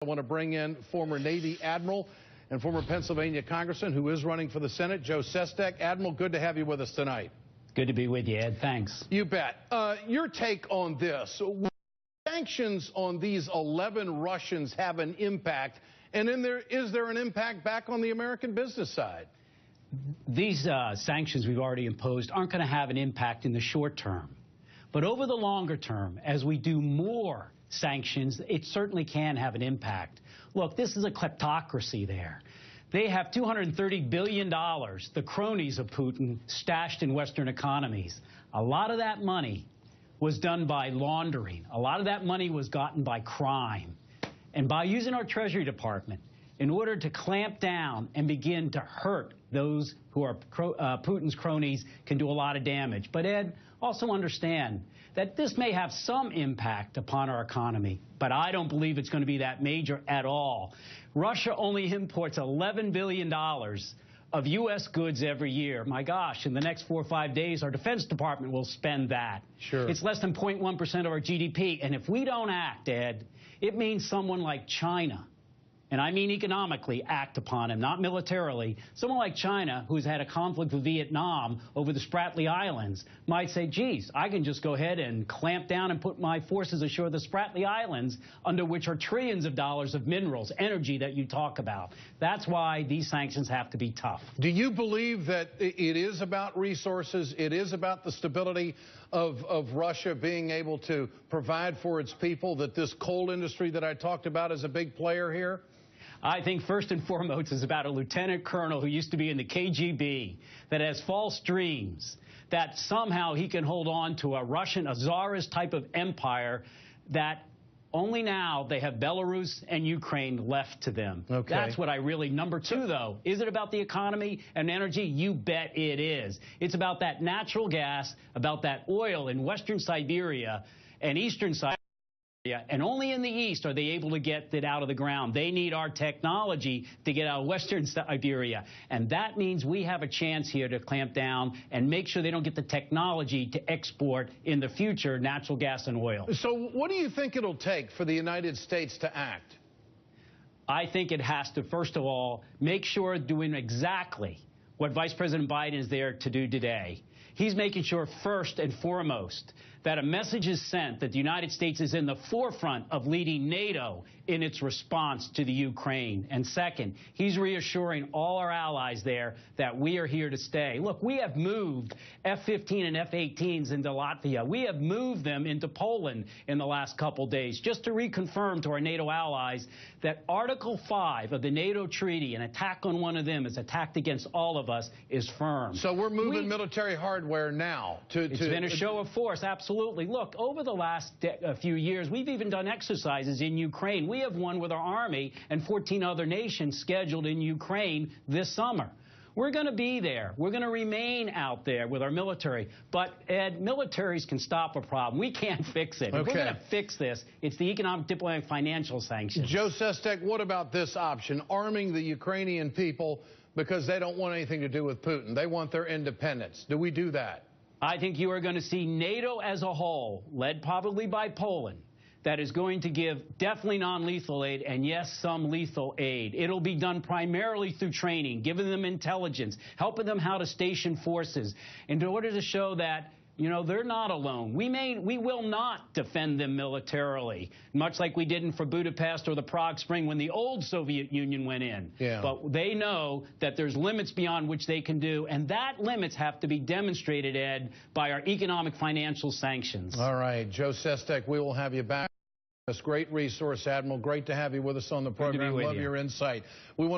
I want to bring in former Navy Admiral and former Pennsylvania Congressman who is running for the Senate, Joe Sestak. Admiral, good to have you with us tonight. Good to be with you, Ed. Thanks. You bet. Your take on this. Will sanctions on these 11 Russians have an impact? And is there an impact back on the American business side? These sanctions we've already imposed aren't going to have an impact in the short term. But over the longer term, as we do more sanctions, it certainly can have an impact. Look, this is a kleptocracy there. They have $230 billion, the cronies of Putin, stashed in Western economies. A lot of that money was done by laundering. A lot of that money was gotten by crime. And by using our Treasury Department in order to clamp down and begin to hurt those who are Putin's cronies can do a lot of damage. But, Ed, also understand that this may have some impact upon our economy, but I don't believe it's going to be that major at all. Russia only imports $11 billion of U.S. goods every year. My gosh, in the next 4 or 5 days, our Defense Department will spend that. Sure. It's less than 0.1% of our GDP. And if we don't act, Ed, it means someone like China, and I mean economically, act upon him, not militarily. Someone like China, who's had a conflict with Vietnam over the Spratly Islands, might say, geez, I can just go ahead and clamp down and put my forces ashore the Spratly Islands, under which are trillions of dollars of minerals, energy that you talk about. That's why these sanctions have to be tough. Do you believe that it is about resources, it is about the stability of Russia being able to provide for its people, that this coal industry that I talked about is a big player here? I think first and foremost is about a lieutenant colonel who used to be in the KGB that has false dreams that somehow he can hold on to a Russian, a czarist type of empire that only now they have Belarus and Ukraine left to them. Okay. That's what I really. Number two, though, is it about the economy and energy? You bet it is. It's about that natural gas, about that oil in Western Siberia and Eastern Siberia. And only in the east are they able to get it out of the ground. They need our technology to get out of Western Siberia. And that means we have a chance here to clamp down and make sure they don't get the technology to export in the future natural gas and oil. So what do you think it'll take for the United States to act? I think it has to, first of all, make sure doing exactly what Vice President Biden is there to do today. He's making sure, first and foremost, that a message is sent that the United States is in the forefront of leading NATO in its response to the Ukraine. And second, he's reassuring all our allies there that we are here to stay. Look, we have moved F-15 and F-18s into Latvia. We have moved them into Poland in the last couple days, just to reconfirm to our NATO allies that Article 5 of the NATO treaty, an attack on one of them is attacked against all of us, is firm. So we're moving military hardware now It's been a show of force, absolutely. Look, over the last few years, we've even done exercises in Ukraine. We have one with our Army and 14 other nations scheduled in Ukraine this summer. We're going to be there. We're going to remain out there with our military. But, Ed, militaries can stop a problem. We can't fix it. Okay. If we're going to fix this, it's the economic, diplomatic, financial sanctions. Joe Sestak, what about this option, arming the Ukrainian people because they don't want anything to do with Putin? They want their independence. Do we do that? I think you are going to see NATO as a whole, led probably by Poland, that is going to give definitely non-lethal aid and, yes, some lethal aid. It'll be done primarily through training, giving them intelligence, helping them how to station forces in order to show that, you know, they're not alone. We will not defend them militarily, much like we didn't for Budapest or the Prague Spring when the old Soviet Union went in. Yeah. But they know that there's limits beyond which they can do, and that limits have to be demonstrated, Ed, by our economic financial sanctions. All right, Joe Sestak, we will have you back. This great resource, Admiral. Great to have you with us on the program. Love your insight. We want to